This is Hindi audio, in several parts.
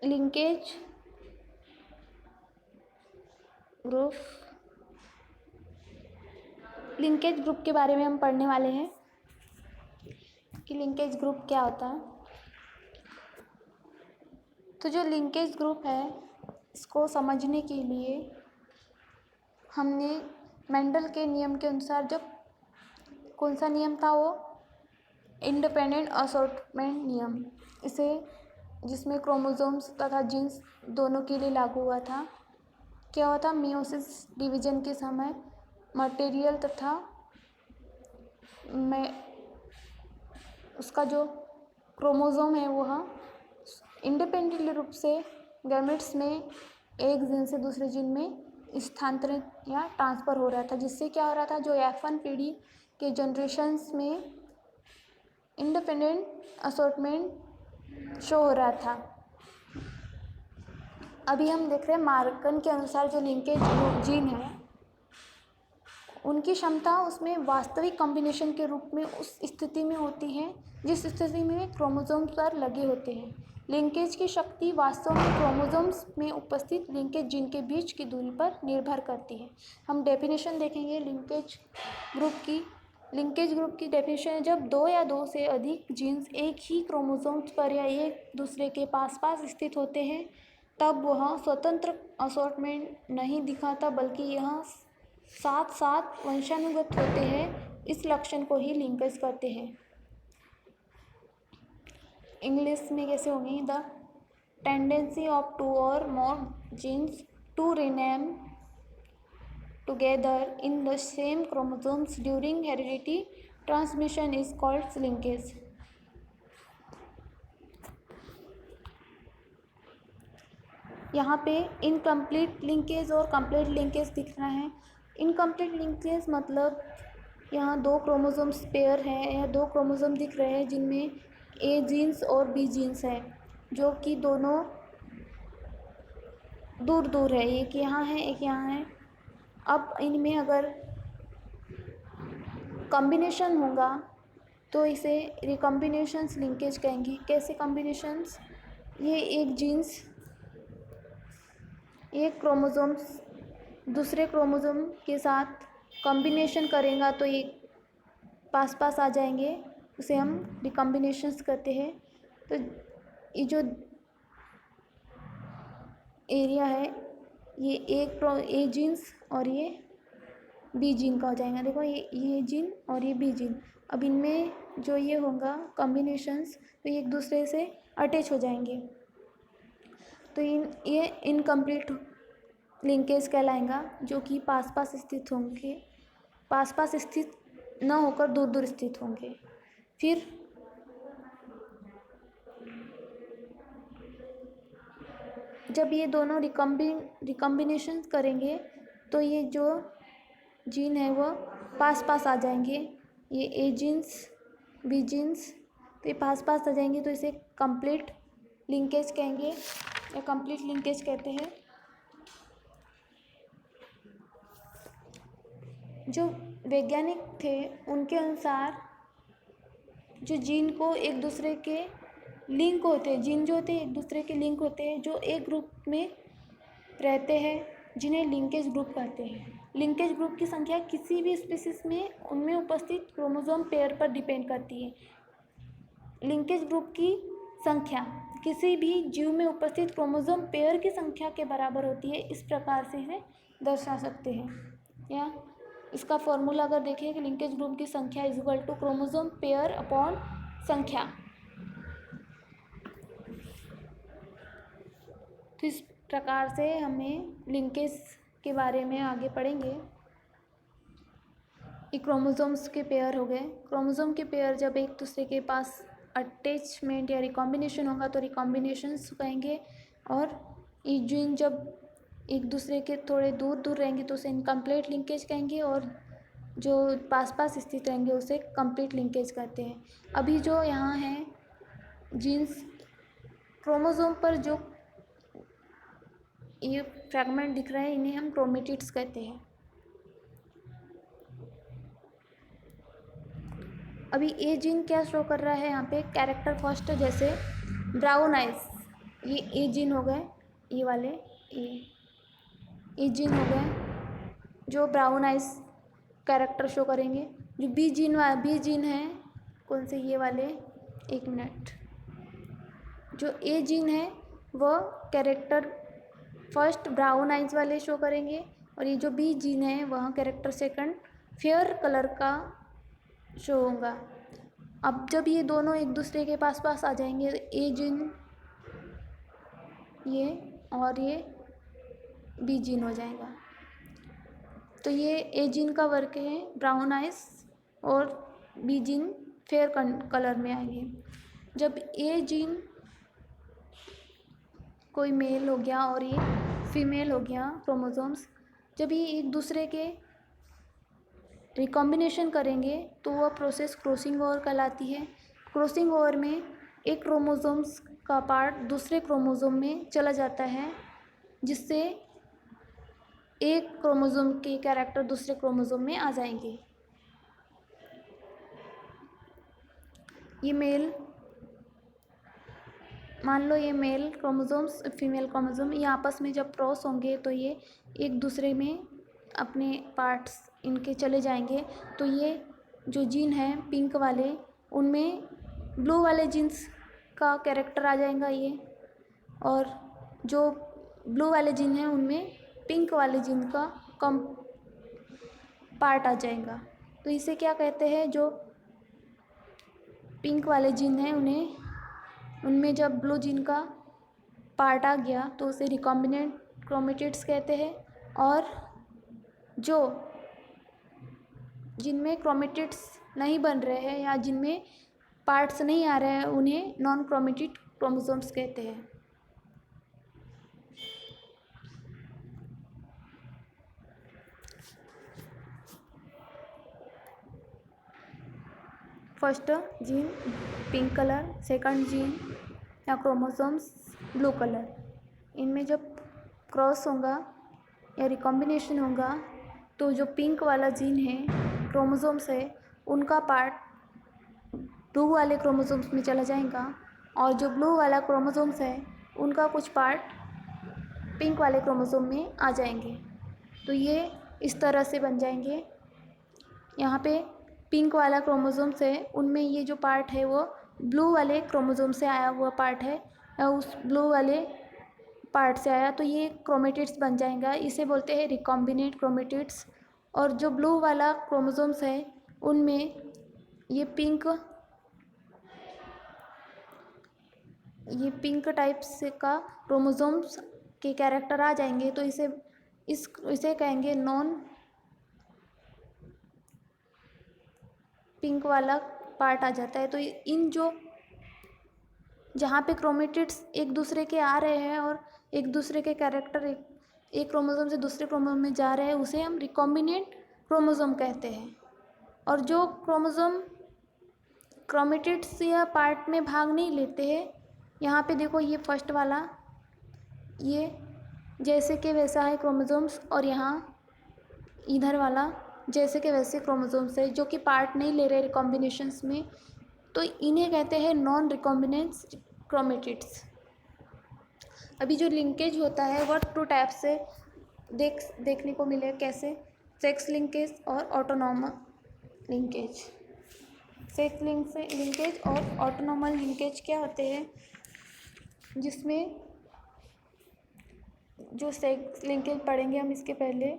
लिंकेज ग्रुप के बारे में हम पढ़ने वाले हैं कि लिंकेज ग्रुप क्या होता है। तो जो लिंकेज ग्रुप है, इसको समझने के लिए हमने मेंडल के नियम के अनुसार, जब कौन सा नियम था वो, इंडिपेंडेंट असॉर्टमेंट नियम, इसे जिसमें क्रोमोसोम्स तथा जीन्स दोनों के लिए लागू हुआ था। क्या हुआ था? मियोसिस डिवीजन के समय मटेरियल तथा उसका जो क्रोमोसोम है वह इंडिपेंडेंटली रूप से गैमेट्स में एक जीन से दूसरे जीन में स्थानांतरित या ट्रांसफ़र हो रहा था, जिससे क्या हो रहा था, जो F1 पीढ़ी के जनरेशन्स में इंडिपेंडेंट असॉर्टमेंट शो हो रहा था। अभी हम देख रहे हैं मार्कन के अनुसार जो लिंकेज जीन है, उनकी क्षमता उसमें वास्तविक कॉम्बिनेशन के रूप में उस स्थिति में होती है जिस स्थिति में क्रोमोसोम्स पर लगे होते हैं। लिंकेज की शक्ति वास्तव में क्रोमोसोम्स में उपस्थित लिंकेज जीन के बीच की दूरी पर निर्भर करती है। हम डेफिनेशन देखेंगे लिंकेज ग्रुप की डेफिनेशन है, जब दो या दो से अधिक जीन्स एक ही क्रोमोसोम्स पर या एक दूसरे के पास स्थित होते हैं, तब वह स्वतंत्र असॉर्टमेंट नहीं दिखाता, बल्कि यह साथ साथ वंशानुगत होते हैं। इस लक्षण को ही लिंकेज कहते हैं। इंग्लिश में कैसे होंगी? द टेंडेंसी ऑफ टू और more genes to remain together in the same chromosomes during heredity transmission is called linkage. यहाँ पे इनकम्प्लीट लिंकेज और कंप्लीट लिंकेज दिख रहा है। इनकम्प्लीट लिंकेज मतलब यहाँ दो क्रोमोसोम्स पेयर हैं या दो क्रोमोसोम दिख रहे हैं जिनमें ए जीन्स और बी जीन्स है, जो कि दोनों दूर दूर है, एक यहाँ है एक यहाँ है। अब इनमें अगर कॉम्बिनेशन होगा तो इसे रिकॉम्बिनेशंस लिंकेज कहेंगे। कैसे कॉम्बिनेशंस? ये एक जीन्स एक क्रोमोसोम्स दूसरे क्रोमोसोम के साथ कॉम्बिनेशन करेगा तो ये पास आ जाएंगे, उसे हम रिकॉम्बिनेशंस कहते हैं। तो ये जो एरिया है, ये ए जीन्स और ये बी जीन का हो जाएगा। देखो ये जीन और ये बी जीन, अब इनमें जो ये होगा कॉम्बिनेशंस, तो ये एक दूसरे से अटैच हो जाएंगे, तो ये इनकम्प्लीट लिंकेज कहलाएगा, जो कि पास स्थित होंगे, पास स्थित न होकर दूर दूर स्थित होंगे। फिर जब ये दोनों रिकॉम्बिनेशन करेंगे तो ये जो जीन है वो पास आ जाएंगे, ये ए जीन्स बी जीन्स, तो ये पास आ जाएंगे, तो इसे कंप्लीट लिंकेज कहेंगे या कंप्लीट लिंकेज कहते हैं। जो वैज्ञानिक थे उनके अनुसार जो जीन को एक दूसरे के लिंक होते हैं, जीन जो होते हैं एक दूसरे के लिंक होते हैं, जो एक ग्रुप में रहते हैं, जिन्हें लिंकेज ग्रुप कहते हैं। लिंकेज ग्रुप की संख्या किसी भी स्पीसीज में उनमें उपस्थित क्रोमोसोम पेयर पर डिपेंड करती है। लिंकेज ग्रुप की संख्या किसी भी जीव में उपस्थित क्रोमोसोम पेयर की संख्या के बराबर होती है। इस प्रकार से इसे दर्शा सकते हैं, या इसका फॉर्मूला अगर देखें कि लिंकेज ग्रुप की संख्या is equal to chromosome pair upon संख्या। तो इस प्रकार से हमें लिंकेज के बारे में आगे पढ़ेंगे। ये क्रोमोसोम्स के पेयर हो गए। क्रोमोसोम के पेयर जब एक दूसरे के पास अटैचमेंट या रिकॉम्बिनेशन होगा तो रिकॉम्बिनेशंस कहेंगे, और ये जीन जब एक दूसरे के थोड़े दूर रहेंगे तो उसे इनकम्प्लीट लिंकेज कहेंगे, और जो पास स्थित रहेंगे उसे कंप्लीट लिंकेज कहते हैं। अभी जो यहाँ है जीन्स क्रोमोसोम पर जो ये फ्रैगमेंट दिख रहे हैं, इन्हें हम क्रोमेटिड्स कहते हैं। अभी ए जीन क्या शो कर रहा है यहाँ पे? कैरेक्टर फर्स्ट, जैसे ब्राउन आइज, ये ए जीन हो गए, ये वाले ए जीन हो गए जो ब्राउन आइज कैरेक्टर शो करेंगे। जो बी जीन है कौन से, ये वाले, एक मिनट, जो ए जीन है वह कैरेक्टर फर्स्ट ब्राउन आइज वाले शो करेंगे, और ये जो बी जीन है वह कैरेक्टर सेकंड फेयर कलर का शो होगा। अब जब ये दोनों एक दूसरे के पास पास आ जाएंगे, ए जीन ये और ये बी जीन हो जाएगा। तो ये ए जीन का वर्क है ब्राउन आइज, और बी जीन फेयर कलर में आएंगे। जब ए जीन कोई मेल हो गया और ये फीमेल हो गया क्रोमोसोम्स, जब ये एक दूसरे के रिकॉम्बिनेशन करेंगे तो वह प्रोसेस क्रॉसिंग ओवर कहलाती है। क्रॉसिंग ओवर में एक क्रोमोसोम्स का पार्ट दूसरे क्रोमोसोम में चला जाता है, जिससे एक क्रोमोसोम के कैरेक्टर दूसरे क्रोमोसोम में आ जाएंगे। ये मेल, मान लो ये मेल क्रोमोसोम्स फीमेल क्रोमोसोम, ये आपस में जब क्रॉस होंगे तो ये एक दूसरे में अपने पार्ट्स इनके चले जाएंगे। तो ये जो जीन है पिंक वाले, उनमें ब्लू वाले जीन्स का कैरेक्टर आ जाएगा ये, और जो ब्लू वाले जीन हैं उनमें पिंक वाले जीन का कम पार्ट आ जाएगा। तो इसे क्या कहते हैं, जो पिंक वाले जीन हैं उनमें जब ब्लू जीन का पार्ट आ गया तो उसे रिकॉम्बिनेंट क्रोमेटिड्स कहते हैं, और जो जिनमें क्रोमेटिड्स नहीं बन रहे हैं या जिनमें पार्ट्स नहीं आ रहे हैं उन्हें नॉन क्रोमेटिड क्रोमोसोम्स कहते हैं। First gene pink colour, second gene या क्रोमोसोम्स ब्लू कलर, इनमें जब क्रॉस होगा या रिकॉम्बिनेशन होगा तो जो पिंक वाला जीन है क्रोमोसोम्स है उनका पार्ट ब्लू वाले क्रोमोसोम्स में चला जाएगा, और जो ब्लू वाला क्रोमोसोम्स है उनका कुछ पार्ट पिंक वाले क्रोमोसोम में आ जाएंगे। तो ये इस तरह से बन जाएंगे। यहाँ पे पिंक वाला क्रोमोसोम्स है उनमें ये जो पार्ट है वो ब्लू वाले क्रोमोसोम से आया हुआ पार्ट है, या उस ब्लू वाले पार्ट से आया, तो ये क्रोमेटिड्स बन जाएगा। इसे बोलते हैं रिकॉम्बिनेट क्रोमेटिड्स। और जो ब्लू वाला क्रोमोसोम्स है उनमें ये पिंक टाइप से का क्रोमोसोम्स के कैरेक्टर आ जाएंगे, तो इसे कहेंगे नॉन पिंक वाला पार्ट आ जाता है। तो इन जो जहाँ पे क्रोमेटिड्स एक दूसरे के आ रहे हैं और एक दूसरे के कैरेक्टर एक क्रोमोसोम से दूसरे क्रोमोसोम में जा रहे हैं उसे हम रिकॉम्बिनेंट क्रोमोसोम कहते हैं। और जो क्रोमोसोम क्रोमेटिड्स या पार्ट में भाग नहीं लेते हैं, यहाँ पे देखो ये फर्स्ट वाला ये जैसे कि वैसा है क्रोमोसोम्स, और यहाँ इधर वाला जैसे कि वैसे क्रोमोसोम्स है जो कि पार्ट नहीं ले रहे रिकॉम्बिनेशंस में, तो इन्हें कहते हैं नॉन रिकॉम्बिनेंस क्रोमेटिड्स। अभी जो लिंकेज होता है वह टू टाइप से देखने को मिले, कैसे, सेक्स लिंकेज और ऑटोनॉमल लिंकेज। सेक्स लिंकेज और ऑटोनॉमल लिंकेज क्या होते हैं, जिसमें जो सेक्स लिंकेज पढ़ेंगे हम इसके पहले,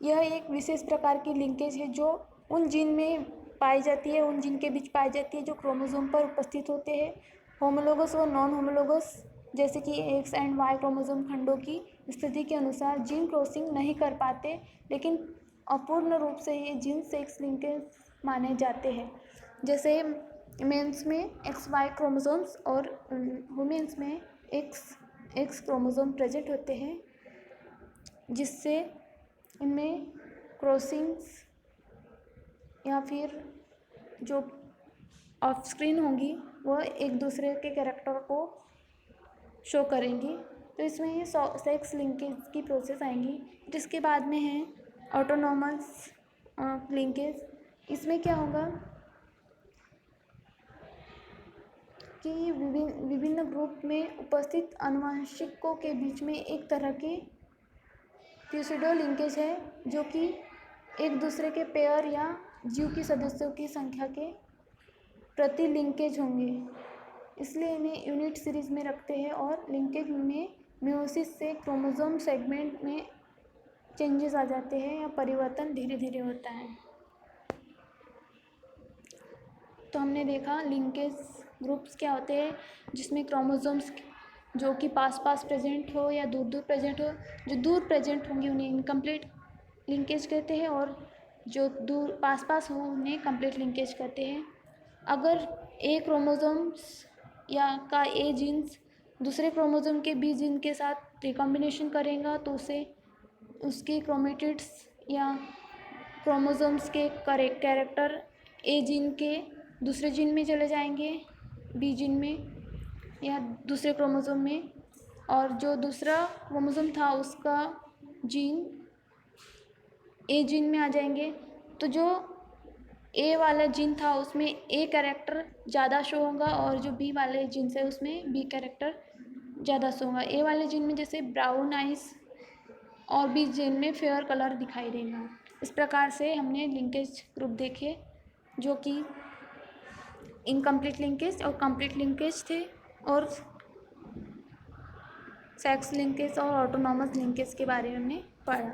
यह एक विशेष प्रकार की लिंकेज है जो उन जीन में पाई जाती है, उन जीन के बीच पाई जाती है जो क्रोमोसोम पर उपस्थित होते हैं। होमोलोगस और नॉन होमोलोगस जैसे कि एक्स एंड वाई क्रोमोसोम खंडों की स्थिति के अनुसार जीन क्रॉसिंग नहीं कर पाते, लेकिन अपूर्ण रूप से ये जीन सेक्स लिंकेज माने जाते हैं। जैसे मेंस में एक्स वाई क्रोमोसोम्स और वुमेन्स में एक्स क्रोमोसोम प्रेजेंट होते हैं, जिससे इनमें क्रॉसिंग्स या फिर जो ऑफ स्क्रीन होंगी वह एक दूसरे के कैरेक्टर को शो करेंगी। तो इसमें ये सेक्स लिंकेज की प्रोसेस आएंगी। जिसके बाद में है ऑटोनॉमस लिंकेज। इसमें क्या होगा, कि विभिन्न ग्रुप में उपस्थित आनुवंशिकों के बीच में एक तरह की प्यूसिडो लिंकेज है जो कि एक दूसरे के पेयर या जीव की सदस्यों की संख्या के प्रति लिंकेज होंगे, इसलिए इन्हें यूनिट सीरीज में रखते हैं। और लिंकेज में मियोसिस से क्रोमोसोम सेगमेंट में चेंजेस आ जाते हैं या परिवर्तन धीरे धीरे होता है। तो हमने देखा लिंकेज ग्रुप्स क्या होते हैं, जिसमें क्रोमोसोम्स जो कि पास पास प्रेजेंट हो या दूर दूर प्रेजेंट हो, जो दूर प्रेजेंट होंगे उन्हें इनकम्प्लीट लिंकेज कहते हैं और जो दूर पास पास हो उन्हें कंप्लीट लिंकेज कहते हैं। अगर ए क्रोमोसोम्स या का ए जीन्स दूसरे क्रोमोसोम के बी जीन के साथ रिकॉम्बिनेशन करेगा तो उसे उसके क्रोमेटिड्स या क्रोमोसोम्स के कैरेक्टर ए जीन के दूसरे जीन में चले जाएंगे, बी जीन में या दूसरे क्रोमोसोम में, और जो दूसरा क्रोमोसोम था उसका जीन ए जीन में आ जाएंगे। तो जो ए वाला जीन था उसमें ए कैरेक्टर ज़्यादा शो होगा और जो बी वाले जीन से उसमें बी कैरेक्टर ज़्यादा शो होगा। ए वाले जीन में जैसे ब्राउन आइज और बी जीन में फेयर कलर दिखाई देगा। इस प्रकार से हमने लिंकेज ग्रुप देखे जो कि इनकम्प्लीट लिंकेज और कंप्लीट लिंकेज थे, और सेक्स लिंकेज और ऑटोनॉमस लिंकेज के बारे में हमने पढ़ा।